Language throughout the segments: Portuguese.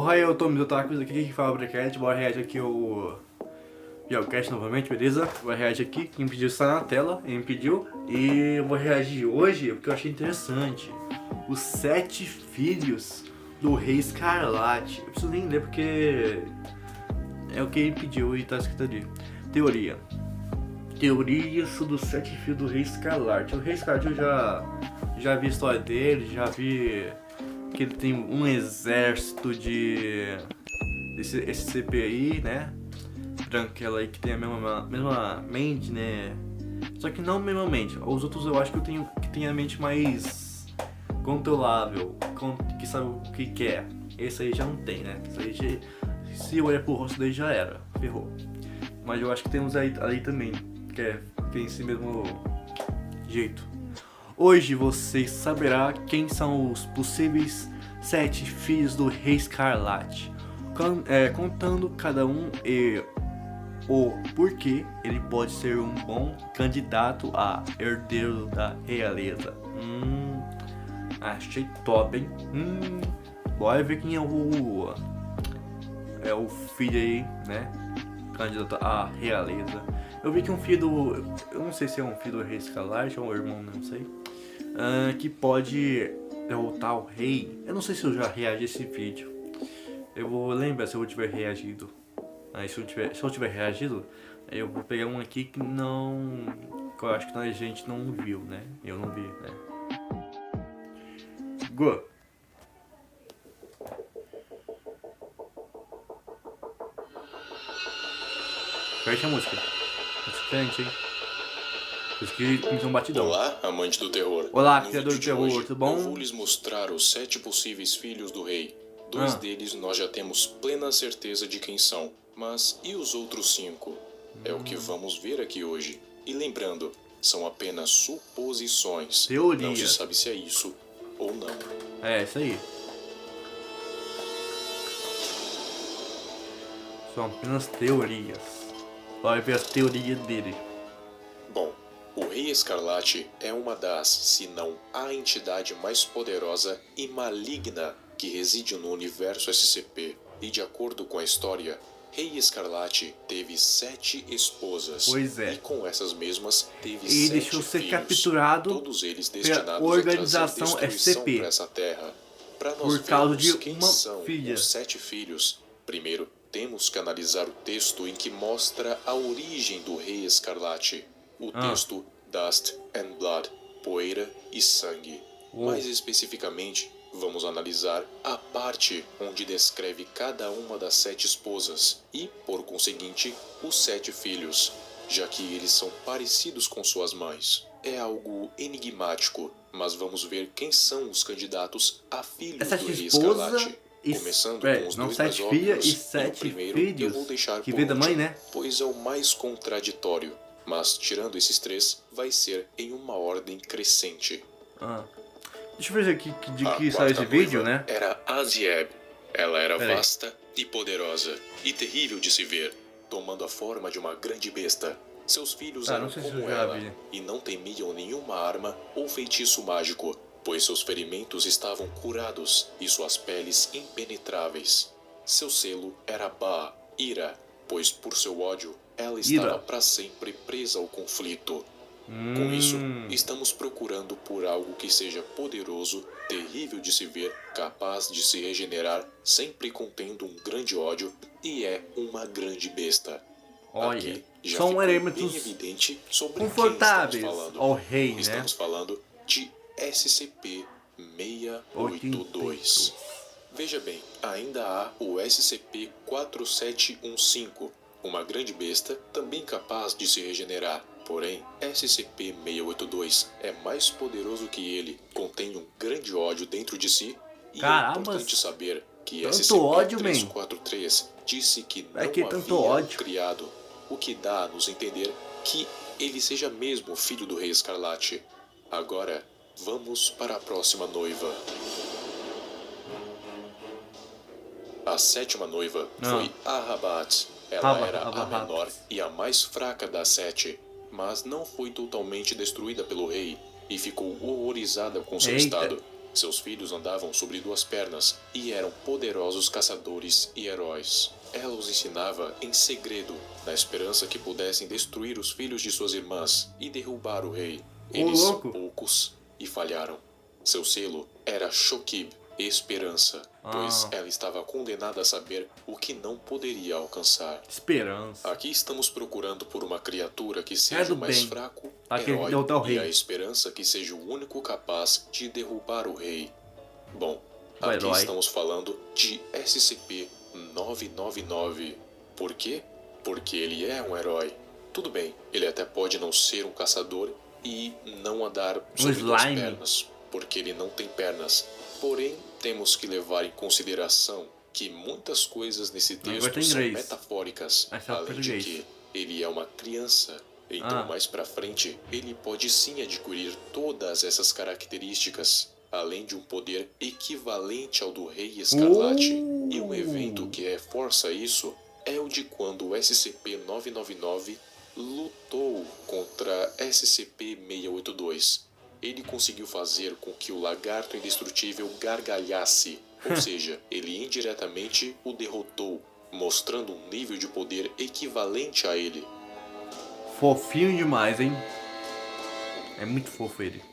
Olá, eu tô me otakus aqui que fala Brecat, bora reagir aqui o Yelcast novamente, beleza? Vou reagir aqui, quem pediu está na tela, ele me pediu. E eu vou reagir hoje porque eu achei interessante. Os 7 filhos do Rei Escarlate. Eu preciso nem ler porque é o que ele pediu e tá escrito ali. Teoria. Teorias sobre os 7 filhos do Rei Escarlate. O Rei Escarlate eu já vi a história dele, já vi que ele tem um exército de esse CPI, né? Branquela aí que tem a mesma mente, né? Só que não a mesma mente. Os outros eu acho que tem a mente mais controlável, que sabe o que quer. Esse aí já não tem, né? Esse aí se olhar pro rosto dele já era, ferrou. Mas eu acho que temos aí também, que tem esse mesmo jeito. Hoje você saberá quem são os possíveis 7 filhos do Rei Escarlate, contando cada um e o porquê ele pode ser um bom candidato a herdeiro da realeza. Achei top, hein? Bora ver quem é o filho aí, né? Candidato à realeza. Eu vi que um filho do... eu não sei se é um filho do Rei Escarlate ou um irmão, não sei. Que pode derrotar o rei. Eu não sei se eu já reagi a esse vídeo. Eu vou lembrar se eu tiver reagido. Aí se eu tiver reagido, eu vou pegar um aqui que eu acho que a gente não viu, né? Eu não vi, né? Go! Fecha a música. Diferente, hein? Isso que tem um batidão. Olá, amante do terror. Olá, criador do terror, tudo bom? Eu vou lhes mostrar os 7 possíveis filhos do rei. 2 deles nós já temos plena certeza de quem são. Mas e os outros 5? É o que vamos ver aqui hoje. E lembrando, são apenas suposições. Teoria. Não se sabe se é isso ou não. É, isso aí. São apenas teorias. Vai ver as teorias dele. Bom, o Rei Escarlate é uma das, se não a entidade mais poderosa e maligna que reside no universo SCP. E de acordo com a história, Rei Escarlate teve 7 esposas. Pois é. E com essas mesmas teve 7 E deixou ser filhos, capturado todos eles destinados pela organização a trazer destruição SCP para essa terra. Para nós por causa de quem uma são filha. os 7 filhos, primeiro temos que analisar o texto em que mostra a origem do Rei Escarlate. O texto Dust and Blood, poeira e sangue. Mais especificamente, vamos analisar a parte onde descreve cada uma das 7 esposas e, por conseguinte, os 7 filhos, já que eles são parecidos com suas mães. É algo enigmático, mas vamos ver quem são os candidatos a filhos do Rei Escarlate. Começando com os 2 mais óbvios, e 7 o primeiro filhos eu vou deixar que por vem da mãe, último, né? pois é o mais contraditório. Mas tirando esses 3, vai ser em uma ordem crescente. Deixa eu ver aqui de que saiu esse vídeo, né? Era Azieb. Ela era vasta e poderosa, e terrível de se ver, tomando a forma de uma grande besta. Seus filhos eram como ela, e não temiam nenhuma arma ou feitiço mágico, pois seus ferimentos estavam curados e suas peles impenetráveis. Seu selo era Ba, ira, pois por seu ódio, ela estava para sempre presa ao conflito. Com isso, estamos procurando por algo que seja poderoso, terrível de se ver, capaz de se regenerar, sempre contendo um grande ódio, e é uma grande besta. Olha, aqui já são ficou elementos bem evidente sobre confortáveis quem estamos falando. ao rei, né? Estamos falando de SCP-682. Veja bem, ainda há o SCP-4715, uma grande besta também capaz de se regenerar. Porém, SCP-682 é mais poderoso que ele, contém um grande ódio dentro de si, e é importante saber que SCP-343 disse que não havia criado, o que dá a nos entender que ele seja mesmo filho do Rei Escarlate. Agora, vamos para a próxima noiva. A 7ª noiva foi Ahabat. Ela era a menor e a mais fraca das 7, mas não foi totalmente destruída pelo rei e ficou horrorizada com seu estado. Seus filhos andavam sobre duas pernas e eram poderosos caçadores e heróis. Ela os ensinava em segredo, na esperança que pudessem destruir os filhos de suas irmãs e derrubar o rei. Eles são poucos e falharam. Seu selo era Shokib, esperança, pois ela estava condenada a saber o que não poderia alcançar. Esperança. Aqui estamos procurando por uma criatura que seja o mais fraco, herói, e a esperança que seja o único capaz de derrubar o rei. Bom, aqui estamos falando de SCP-999. Por quê? Porque ele é um herói. Tudo bem, ele até pode não ser um caçador e não andar sobre duas pernas, porque ele não tem pernas. Porém, temos que levar em consideração que muitas coisas nesse texto são metafóricas, além de que ele é uma criança. Então, mais pra frente, ele pode sim adquirir todas essas características, além de um poder equivalente ao do Rei Escarlate. E um evento que reforça isso é o de quando o SCP-999 lutou contra SCP-682. Ele conseguiu fazer com que o lagarto indestrutível gargalhasse, ou seja, ele indiretamente o derrotou, mostrando um nível de poder equivalente a ele. Fofinho demais, hein? É muito fofo ele.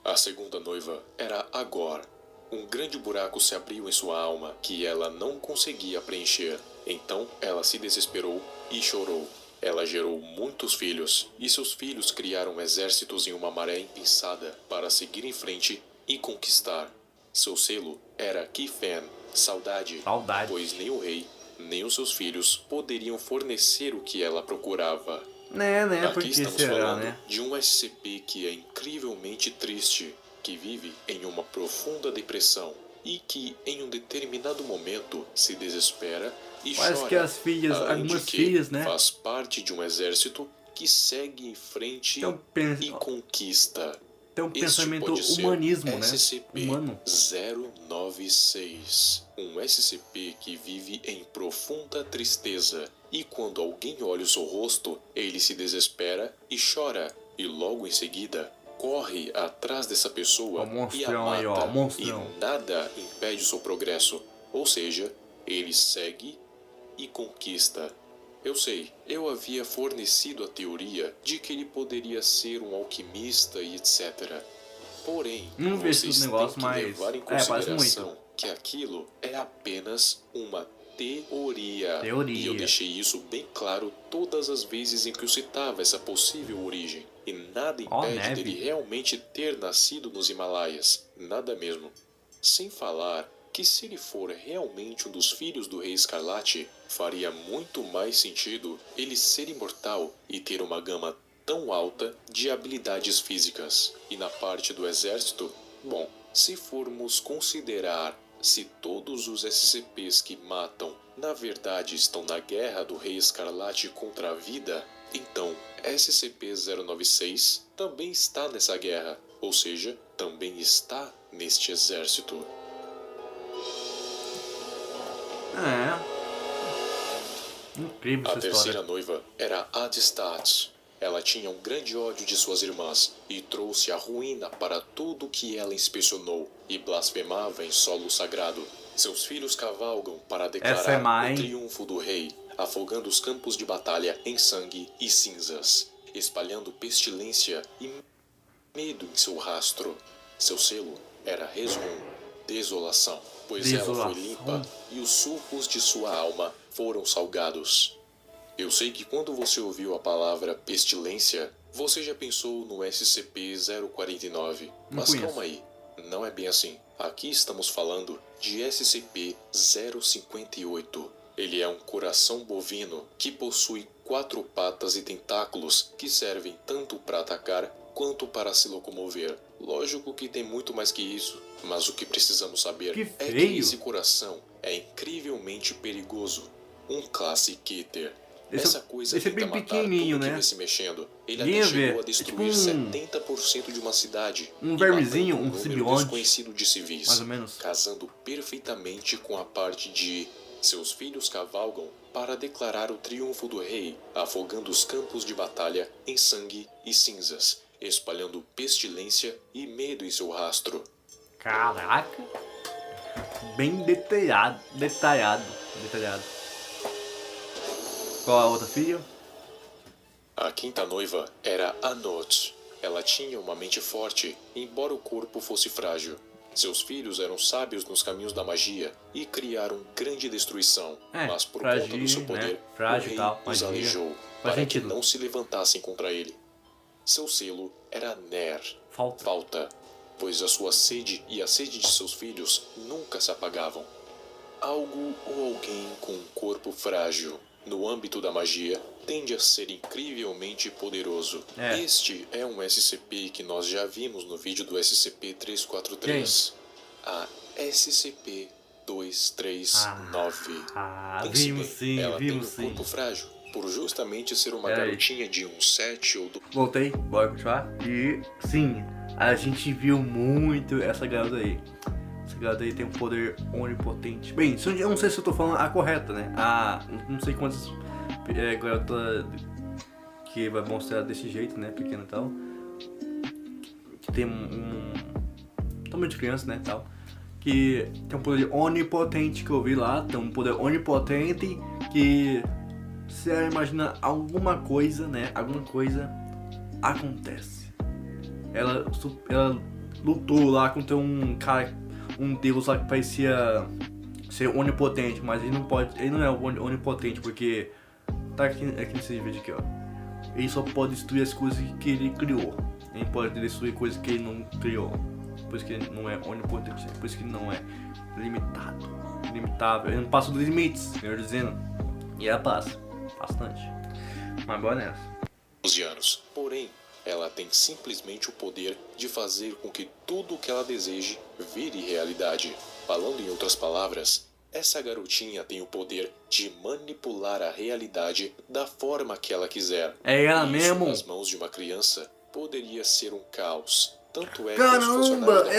A segunda noiva era Agor. Um grande buraco se abriu em sua alma que ela não conseguia preencher. Então ela se desesperou e chorou. Ela gerou muitos filhos, e seus filhos criaram exércitos em uma maré impensada para seguir em frente e conquistar. Seu selo era Kifen, saudade, pois nem o rei, nem os seus filhos poderiam fornecer o que ela procurava. Aqui estamos falando de um SCP que é incrivelmente triste, que vive em uma profunda depressão e que, em um determinado momento, se desespera e chora, que as filhas, algumas filhas, né? Faz parte de um exército que segue em frente e conquista. Tem um pensamento humanismo, né? Humano. SCP-096. Um SCP que vive em profunda tristeza. E quando alguém olha o seu rosto, ele se desespera e chora. E logo em seguida, corre atrás dessa pessoa e a mata. E nada impede o seu progresso. Ou seja, ele segue e conquista. Eu sei, eu havia fornecido a teoria de que ele poderia ser um alquimista e etc. Porém, vocês têm que levar em consideração que aquilo é apenas uma teoria. E eu deixei isso bem claro todas as vezes em que eu citava essa possível origem. E nada impede dele realmente ter nascido nos Himalaias. Nada mesmo. Sem falar que se ele for realmente um dos filhos do Rei Escarlate, faria muito mais sentido ele ser imortal e ter uma gama tão alta de habilidades físicas. E na parte do exército, bom, se formos considerar se todos os SCPs que matam na verdade estão na guerra do Rei Escarlate contra a vida, então SCP-096 também está nessa guerra, ou seja, também está neste exército. Incrível essa história. A terceira noiva era Adestat. Ela tinha um grande ódio de suas irmãs e trouxe a ruína para tudo que ela inspecionou e blasfemava em solo sagrado. Seus filhos cavalgam para declarar o triunfo do rei, afogando os campos de batalha em sangue e cinzas, espalhando pestilência e medo em seu rastro. Seu selo era Rezum, desolação, pois ela foi limpa e os sulcos de sua alma foram salgados. Eu sei que quando você ouviu a palavra pestilência, você já pensou no SCP-049, mas calma aí, não é bem assim. Aqui estamos falando de SCP-058. Ele é um coração bovino que possui 4 patas e tentáculos que servem tanto para atacar quanto para se locomover. Lógico que tem muito mais que isso, mas o que precisamos saber é que esse coração é incrivelmente perigoso. Um Classe Keter. Essa coisa tenta matar tudo que vê se mexendo. Ele até chegou a destruir 70% de uma cidade. Um vermezinho, um simbionte desconhecido de civis, mais ou menos, casando perfeitamente com a parte de seus filhos cavalgam para declarar o triunfo do rei, afogando os campos de batalha em sangue e cinzas, espalhando pestilência e medo em seu rastro. Caraca. Bem detalhado. Qual a outra filha? A quinta noiva era Anot. Ela tinha uma mente forte, embora o corpo fosse frágil. Seus filhos eram sábios nos caminhos da magia e criaram grande destruição, mas por conta do seu poder, frágil, o rei tal, os magia. aleijou para que não se levantassem contra ele. Seu selo era Ner, falta, pois a sua sede e a sede de seus filhos nunca se apagavam. Algo ou alguém com um corpo frágil, no âmbito da magia, tende a ser incrivelmente poderoso. Este é um SCP que nós já vimos no vídeo do SCP-343. A SCP-239. Vimos sim, ela tem um corpo frágil, por justamente ser uma garotinha de uns 7 ou 12... Voltei, bora continuar? E sim, a gente viu muito essa garota aí. Essa garota aí tem um poder onipotente. Bem, eu não sei se eu tô falando a correta, né? Não sei quantas garota que vai mostrar desse jeito, né? Pequena e tal. Que tem um tamanho de criança, né? Tal. Que tem um poder onipotente que eu vi lá. Tem um poder onipotente que... você imagina alguma coisa, né? Alguma coisa acontece. Ela lutou lá contra um cara, um deus lá que parecia ser onipotente, mas ele não é onipotente porque tá aqui nesse vídeo aqui, ó. Ele só pode destruir as coisas que ele criou. Ele pode destruir coisas que ele não criou. Por isso que ele não é onipotente, por isso que ele não é limitável. Ele não passa dos limites, melhor dizendo. E ela passa bastante. Mas agora nessa. 12 anos. Porém, ela tem simplesmente o poder de fazer com que tudo o que ela deseje vire realidade. Falando em outras palavras, essa garotinha tem o poder de manipular a realidade da forma que ela quiser. É ela mesmo? Nas mãos de uma criança poderia ser um caos. Tanto é caramba, que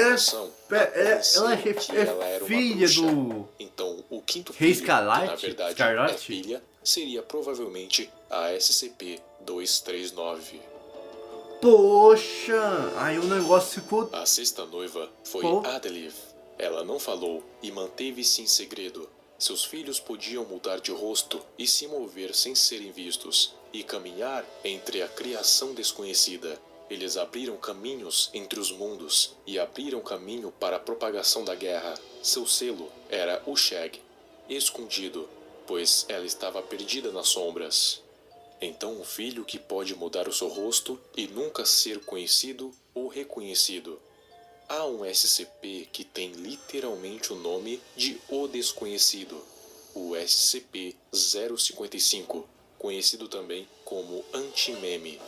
ela é filha do então o quinto Rei filho, Escarlate, que na verdade é filha, seria provavelmente a SCP-239. Poxa, aí o negócio ficou... A sexta noiva foi Adeliv. Ela não falou e manteve-se em segredo. Seus filhos podiam mudar de rosto e se mover sem serem vistos, e caminhar entre a criação desconhecida. Eles abriram caminhos entre os mundos e abriram caminho para a propagação da guerra. Seu selo era o Shag, escondido, pois ela estava perdida nas sombras. Então um filho que pode mudar o seu rosto e nunca ser conhecido ou reconhecido. Há um SCP que tem literalmente o nome de O Desconhecido, o SCP-055, conhecido também como Anti-Meme.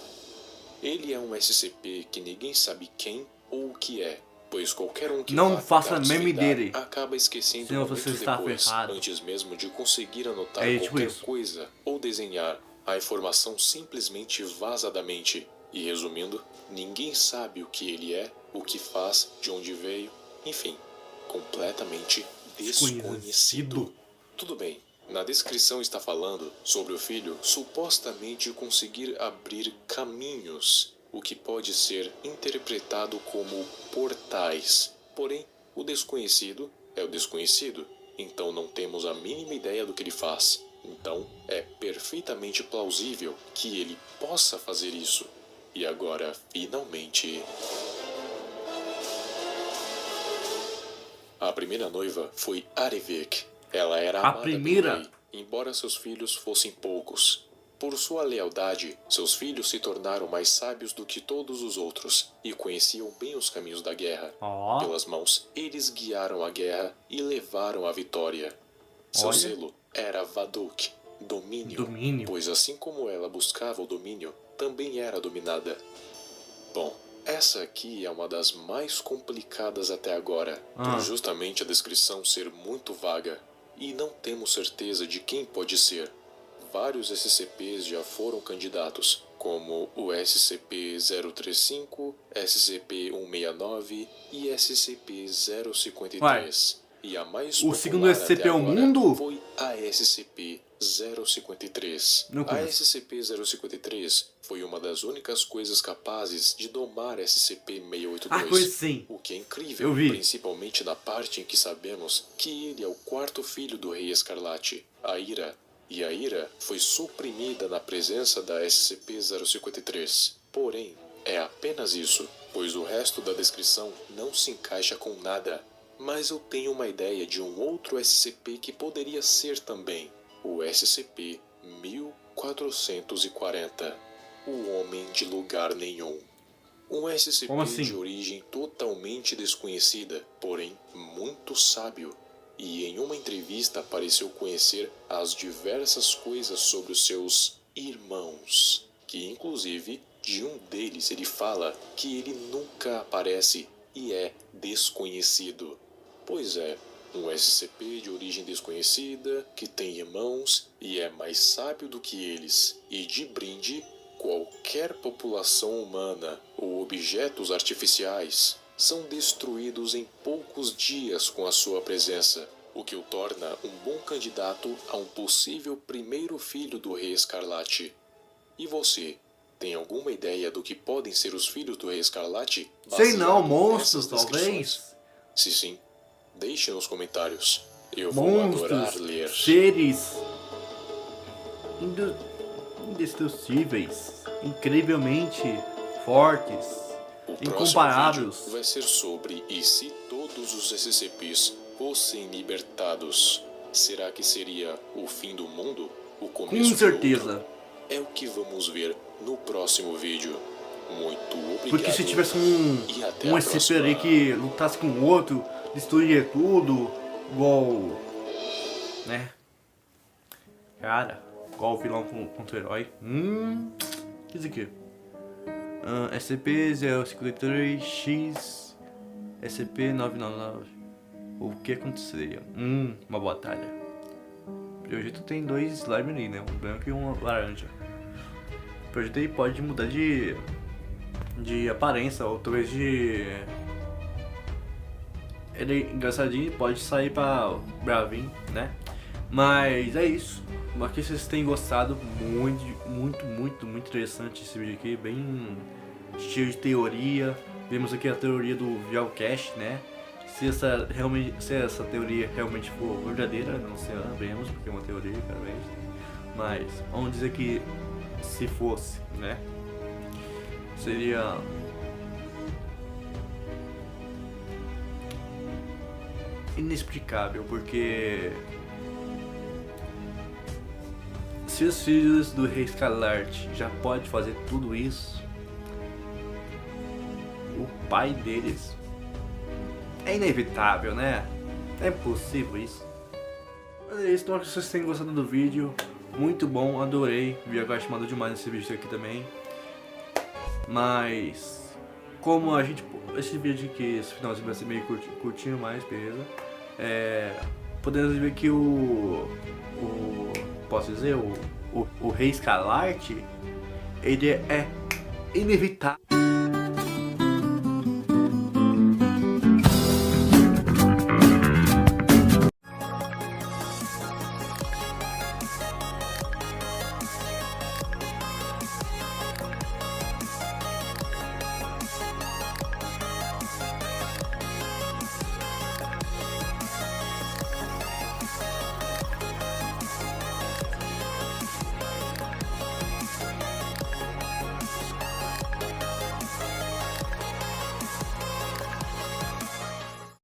Ele é um SCP que ninguém sabe quem ou o que é, pois qualquer um que não faça meme dele, acaba esquecendo senão muito você está depois, ferrado. antes mesmo de conseguir anotar tipo qualquer isso. coisa ou desenhar. A informação simplesmente vaza da mente. E resumindo, ninguém sabe o que ele é, o que faz, de onde veio, enfim, completamente desconhecido. Tudo bem. Na descrição está falando sobre o filho supostamente conseguir abrir caminhos, o que pode ser interpretado como portais. Porém, o desconhecido é o desconhecido, então não temos a mínima ideia do que ele faz. Então, é perfeitamente plausível que ele possa fazer isso. E agora, finalmente... A primeira noiva foi Arivik. Ela era amada pelo rei, embora seus filhos fossem poucos. Por sua lealdade, seus filhos se tornaram mais sábios do que todos os outros e conheciam bem os caminhos da guerra. Pelas mãos, eles guiaram a guerra e levaram a vitória. Seu selo era Vaduk, domínio, pois assim como ela buscava o domínio, também era dominada. Bom, essa aqui é uma das mais complicadas até agora, por justamente a descrição ser muito vaga. E não temos certeza de quem pode ser. Vários SCPs já foram candidatos, como o SCP-035, SCP-169 e SCP-053. E a mais o segundo SCP é o mundo? Foi a SCP-055. SCP-053. A SCP-053 foi uma das únicas coisas capazes de domar SCP-682. O que é incrível, principalmente na parte em que sabemos que ele é o quarto filho do Rei Escarlate, Aira. E a ira foi suprimida na presença da SCP-053. Porém, é apenas isso, pois o resto da descrição não se encaixa com nada. Mas eu tenho uma ideia de um outro SCP que poderia ser também, o SCP-1440, o Homem de Lugar Nenhum. Um SCP de origem totalmente desconhecida, porém muito sábio. E em uma entrevista pareceu conhecer as diversas coisas sobre os seus irmãos, que inclusive de um deles ele fala que ele nunca aparece e é desconhecido. Pois é, um SCP de origem desconhecida, que tem irmãos e é mais sábio do que eles, e de brinde, qualquer população humana ou objetos artificiais são destruídos em poucos dias com a sua presença, o que o torna um bom candidato a um possível primeiro filho do Rei Escarlate. E você, tem alguma ideia do que podem ser os filhos do Rei Escarlate? Sei não, monstros talvez? Se sim, deixe nos comentários. Eu vou adorar ler. Seres indestrutíveis, incrivelmente fortes. Incomparáveis. Vai ser sobre e se todos os SCPs fossem libertados, será que seria o fim do mundo? O começo? Com certeza. É o que vamos ver no próximo vídeo. Muito obrigado. Porque se tivesse um SCP ali que lutasse com o outro, destruiria tudo, igual, né? Cara, igual o vilão contra o herói. Isso aqui. SCP-053X SCP-999. O que aconteceria? Uma batalha. Pelo jeito tem dois slime ali, né? Um branco e um laranja. Pelo jeito ele pode mudar de aparência, ou talvez de... Ele é engraçadinho, pode sair pra bravinho, né? Mas é isso. Espero que vocês tenham gostado. Muito interessante esse vídeo aqui. Bem cheio de teoria. Vimos aqui a teoria do Geocache, né? Se essa teoria realmente for verdadeira, não sabemos, porque é uma teoria, claramente. Mas vamos dizer que se fosse, né? Seria... inexplicável, porque... se os filhos do Rei Escarlate já pode fazer tudo isso, o pai deles é inevitável, né? É impossível isso. Mas é isso, espero que vocês tenham gostado do vídeo. Muito bom, adorei. Vi agora chamado demais nesse vídeo aqui também. Mas como a gente... esse vídeo aqui, esse finalzinho vai ser meio curtinho mais, beleza? Podemos ver que posso dizer, o Rei Escarlate, ele é inevitável.